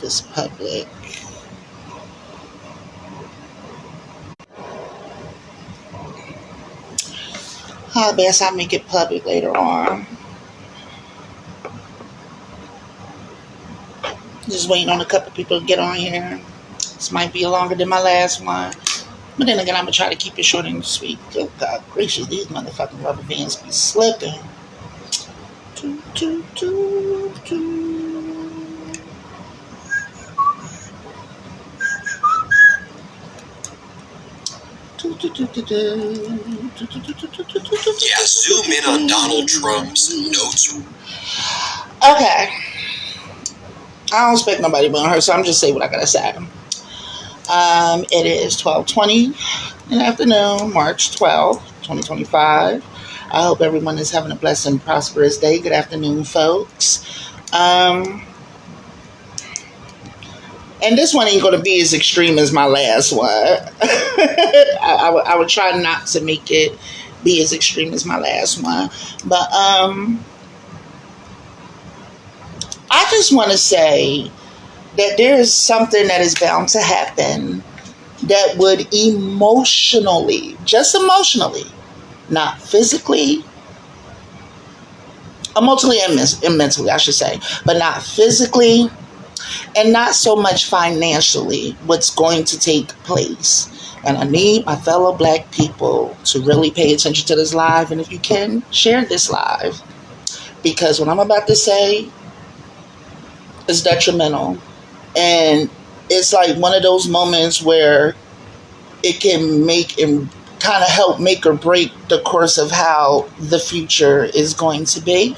this public. I guess I'll make it public later on. Just waiting on a couple people to get on here. This might be longer than my last one. But then again, I'm going to try to keep it short and sweet. Good God gracious, these motherfucking rubber bands be slipping. Toot, toot, toot, toot. Yeah, zoom in on Donald Trump's notes. Okay. I don't expect nobody but her, so I'm just saying what I gotta say. It is 12:20 in the afternoon, March 12th, 2025. I hope everyone is having a blessed and prosperous day. Good afternoon, folks. And this one ain't going to be as extreme as my last one. I would try not to make it be as extreme as my last one. But I just want to say that there is something that is bound to happen that would emotionally, just emotionally, not physically, emotionally and mentally, I should say, but not physically and not so much financially, what's going to take place. And I need my fellow Black people to really pay attention to this live. And if you can, share this live. Because what I'm about to say is detrimental. And it's like one of those moments where it can make and kind of help make or break the course of how the future is going to be.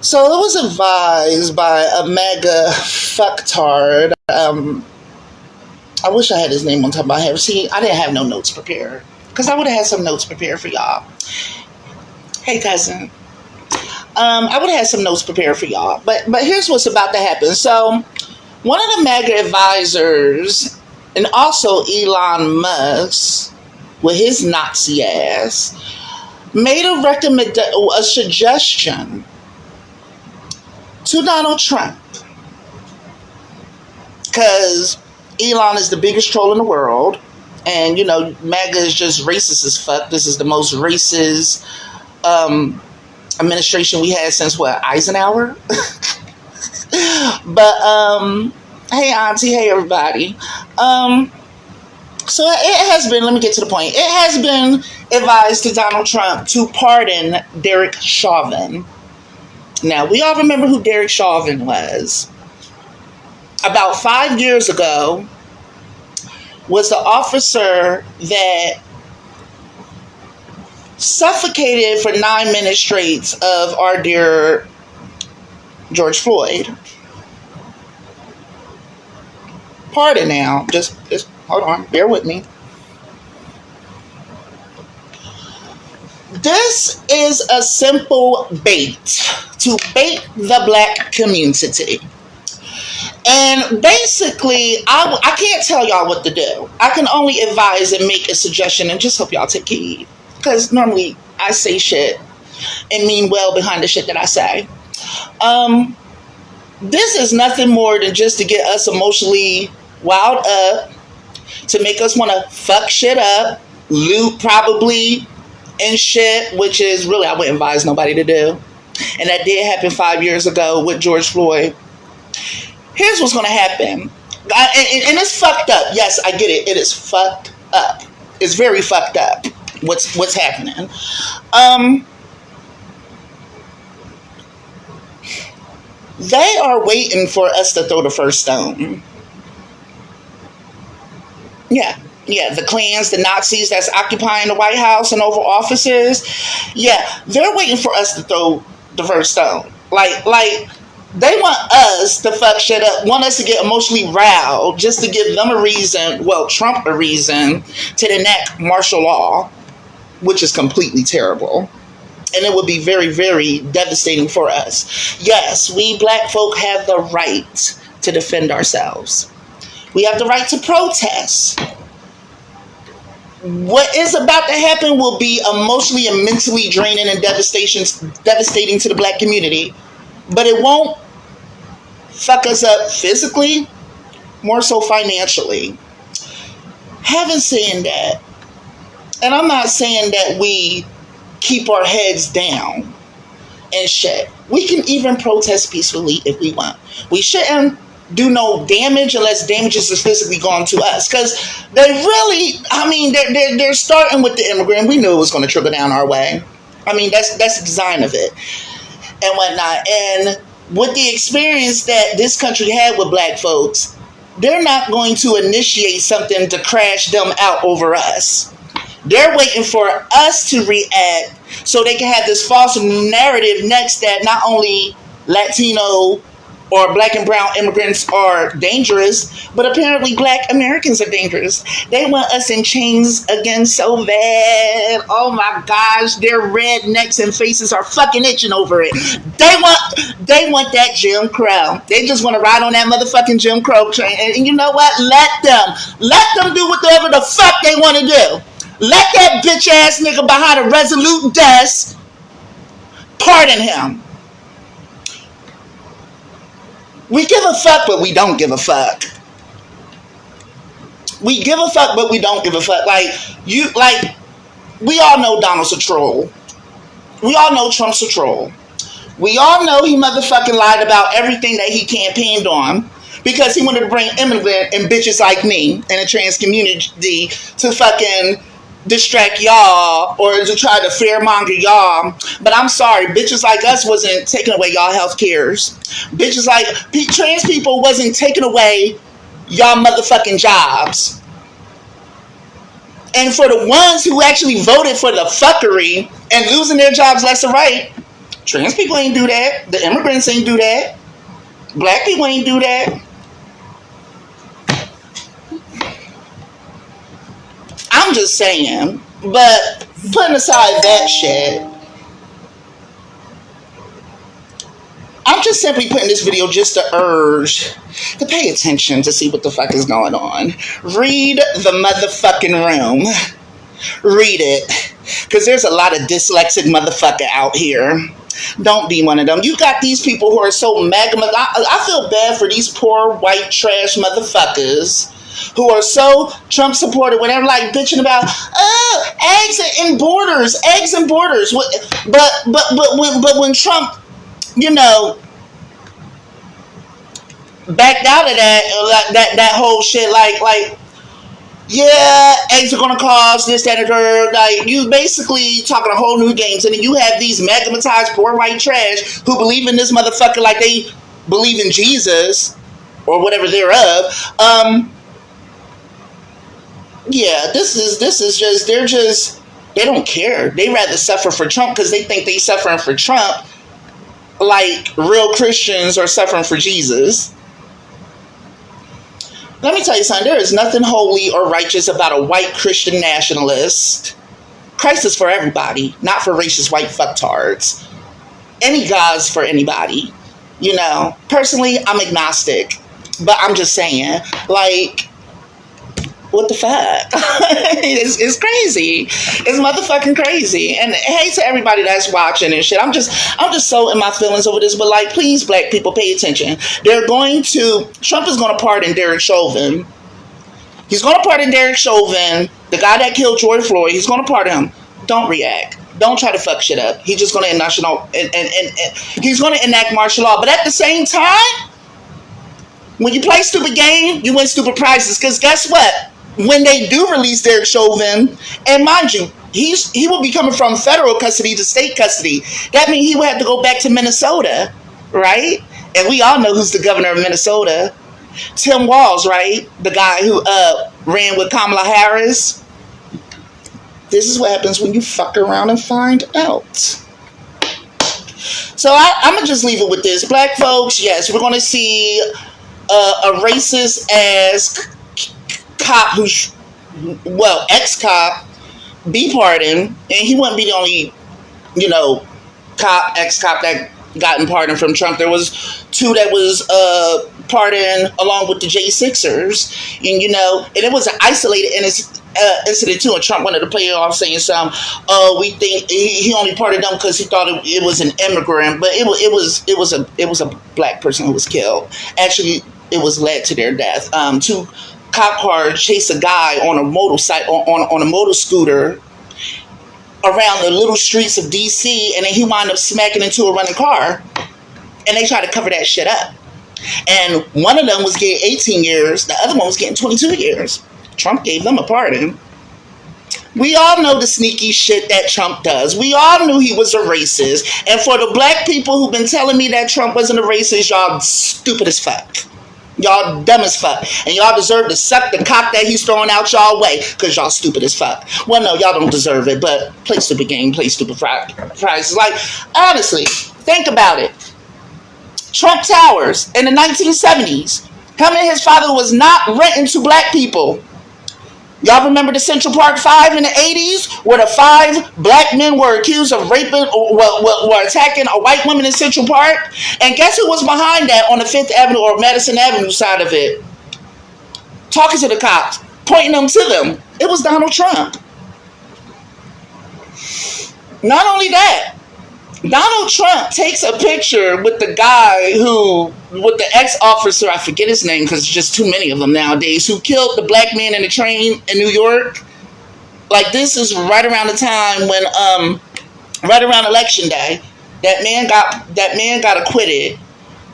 So it was advised by a mega fucktard. I wish I had his name on top of my head. See, I didn't have no notes prepared. Because I would have had some notes prepared for y'all. Hey, cousin. I would have had some notes prepared for y'all. But here's what's about to happen. So one of the mega advisors, and also Elon Musk, with his Nazi ass, made a suggestion to Donald Trump, because Elon is the biggest troll in the world, and you know MAGA is just racist as fuck. This is the most racist administration we had since what, Eisenhower? But hey auntie, hey everybody. So it has been, let me get to the point. It has been advised to Donald Trump to pardon Derek Chauvin. Now, we all remember who Derek Chauvin was. About 5 years ago, was the officer that suffocated for 9 minutes straight of our dear George Floyd. Pardon now. Just hold on. Bear with me. This is a simple bait to bait the Black community. And basically, I can't tell y'all what to do. I can only advise and make a suggestion and just hope y'all take heed. Because normally I say shit and mean well behind the shit that I say. This is nothing more than just to get us emotionally wild up, to make us want to fuck shit up, loot probably, and shit, which is really, I wouldn't advise nobody to do. And that did happen 5 years ago with George Floyd. Here's what's going to happen. And it's fucked up. Yes, I get it. It is fucked up. It's very fucked up what's happening. They are waiting for us to throw the first stone. Yeah, the Klans, the Nazis that's occupying the White House and over offices. Yeah, they're waiting for us to throw the first stone. Like they want us to fuck shit up, want us to get emotionally riled just to give them a reason, well, Trump a reason to enact martial law, which is completely terrible. And it would be very, very devastating for us. Yes, we Black folk have the right to defend ourselves. We have the right to protest. What is about to happen will be emotionally and mentally draining and devastating to the Black community. But it won't fuck us up physically, more so financially. Having said that, and I'm not saying that we keep our heads down and shit. We can even protest peacefully if we want. We shouldn't do no damage unless damages is physically gone to us. Because they really, I mean, they're starting with the immigrant. We knew it was going to trickle down our way. I mean, that's the design of it and whatnot. And with the experience that this country had with black folks, they're not going to initiate something to crash them out over us. They're waiting for us to react so they can have this false narrative next that not only Latino or black and brown immigrants are dangerous, but apparently black Americans are dangerous. They want us in chains again so bad. Oh my gosh, their red necks and faces are fucking itching over it. They want that Jim Crow. They just want to ride on that motherfucking Jim Crow train. And you know what? Let them do whatever the fuck they want to do. Let that bitch ass nigga behind a resolute desk pardon him. We give a fuck, but we don't give a fuck. We give a fuck, but we don't give a fuck. We all know Donald's a troll. We all know Trump's a troll. We all know he motherfucking lied about everything that he campaigned on because he wanted to bring immigrant and bitches like me and the trans community to fucking distract y'all or to try to fearmonger y'all. But I'm sorry, bitches like us wasn't taking away y'all health cares. Bitches like trans people wasn't taking away y'all motherfucking jobs. And for the ones who actually voted for the fuckery and losing their jobs left and right, trans people ain't do that. The immigrants ain't do that. Black people ain't do that. I'm just saying, but putting aside that shit, I'm just simply putting this video just to urge to pay attention to see what the fuck is going on. Read the motherfucking room. Read it. Because there's a lot of dyslexic motherfucker out here. Don't be one of them. You got these people who are so magma. I feel bad for these poor white trash motherfuckers who are so Trump supported when they're like bitching about eggs and borders. But when Trump, you know, backed out of that whole shit, like yeah, eggs are gonna cost this, that, and third. Like, you basically talking a whole new games, and then you have these magnetized poor white trash who believe in this motherfucker like they believe in Jesus or whatever thereof. Yeah, this is just they don't care. They rather suffer for Trump because they think they suffering for Trump like real Christians are suffering for Jesus. Let me tell you something. There is nothing holy or righteous about a white Christian nationalist. Christ is for everybody, not for racist white fucktards. Any God's for anybody. You know, personally, I'm agnostic. But I'm just saying, like, what the fuck? It's crazy. It's motherfucking crazy. And hey to everybody that's watching and shit. I'm just so in my feelings over this. But like, please, black people, pay attention. Trump is going to pardon Derek Chauvin. He's going to pardon Derek Chauvin, the guy that killed George Floyd. He's going to pardon him. Don't react. Don't try to fuck shit up. He's just going to he's going to enact martial law. But at the same time, when you play stupid game, you win stupid prizes. Because guess what? When they do release Derek Chauvin, and mind you, he will be coming from federal custody to state custody. That means he will have to go back to Minnesota, right? And we all know who's the governor of Minnesota. Tim Walz, right? The guy who ran with Kamala Harris. This is what happens when you fuck around and find out. So I'm going to just leave it with this. Black folks, yes, we're going to see a racist ass cop ex-cop be pardoned, and he wouldn't be the only, ex-cop that gotten pardoned from Trump. There was two that was pardoned along with the J6ers, and and it was an isolated incident too, and Trump wanted to play it off saying some, oh, we think he only parted them because he thought it was an immigrant, but it was a black person who was killed. Actually, it was led to their death. Two cop cars chased a guy on a motorcycle on a motor scooter around the little streets of DC, and then he wound up smacking into a running car, and they tried to cover that shit up. And one of them was getting 18 years, the other one was getting 22 years. Trump gave them a pardon. We all know the sneaky shit that Trump does. We all knew he was a racist. And for the black people who've been telling me that Trump wasn't a racist, y'all stupid as fuck. Y'all dumb as fuck. And y'all deserve to suck the cock that he's throwing out y'all way, because y'all stupid as fuck. Well, no, y'all don't deserve it, but play stupid game, play stupid prize. Like, honestly, think about it. Trump Towers in the 1970s. Him and his father was not renting to black people. Y'all remember the Central Park 5 in the 80s, where the 5 black men were accused of raping or were attacking a white woman in Central Park? And guess who was behind that on the 5th Avenue or Madison Avenue side of it? Talking to the cops, pointing them to them. It was Donald Trump. Not only that, Donald Trump takes a picture with the guy with the ex-officer, I forget his name because there's just too many of them nowadays, who killed the black man in the train in New York. Like, this is right around the time when, right around Election Day, that man got acquitted,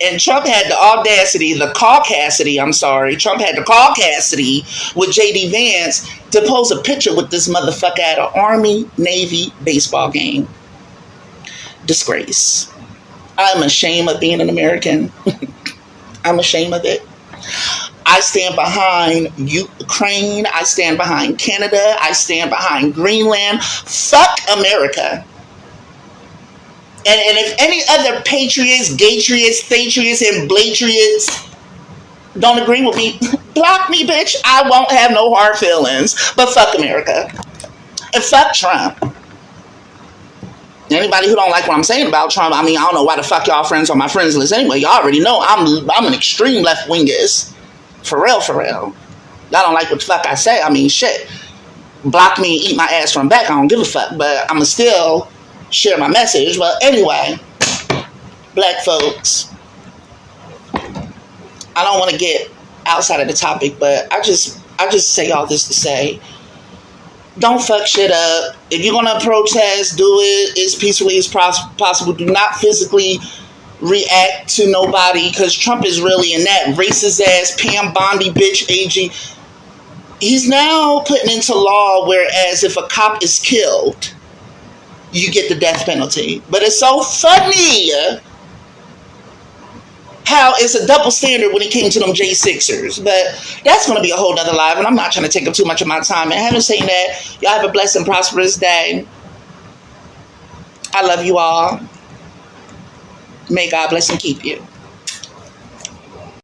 and Trump had the audacity, Trump had the caucasity with J.D. Vance to post a picture with this motherfucker at an Army-Navy baseball game. Disgrace. I'm ashamed of being an American. I'm ashamed of it. I stand behind Ukraine. I stand behind Canada. I stand behind Greenland. Fuck America. And if any other patriots, gatriots, patriots, and blatriots don't agree with me, block me, bitch. I won't have no hard feelings. But fuck America. And fuck Trump. Anybody who don't like what I'm saying about Trump, I mean, I don't know why the fuck y'all friends on my friends list anyway. Y'all already know I'm an extreme left-wingist. For real, for real. Y'all don't like what the fuck I say. I mean, shit. Block me and eat my ass from back. I don't give a fuck. But I'ma still share my message. Well, anyway, black folks, I don't want to get outside of the topic, but I just say all this to say, don't fuck shit up. If you're gonna protest, do it as peacefully as possible. Do not physically react to nobody, because Trump is really in that racist ass Pam Bondi bitch AG. He's now putting into law whereas if a cop is killed, you get the death penalty. But it's so funny how it's a double standard when it came to them J6ers. But that's going to be a whole nother live, and I'm not trying to take up too much of my time. And having said that, y'all have a blessed and prosperous day. I love you all. May God bless and keep you.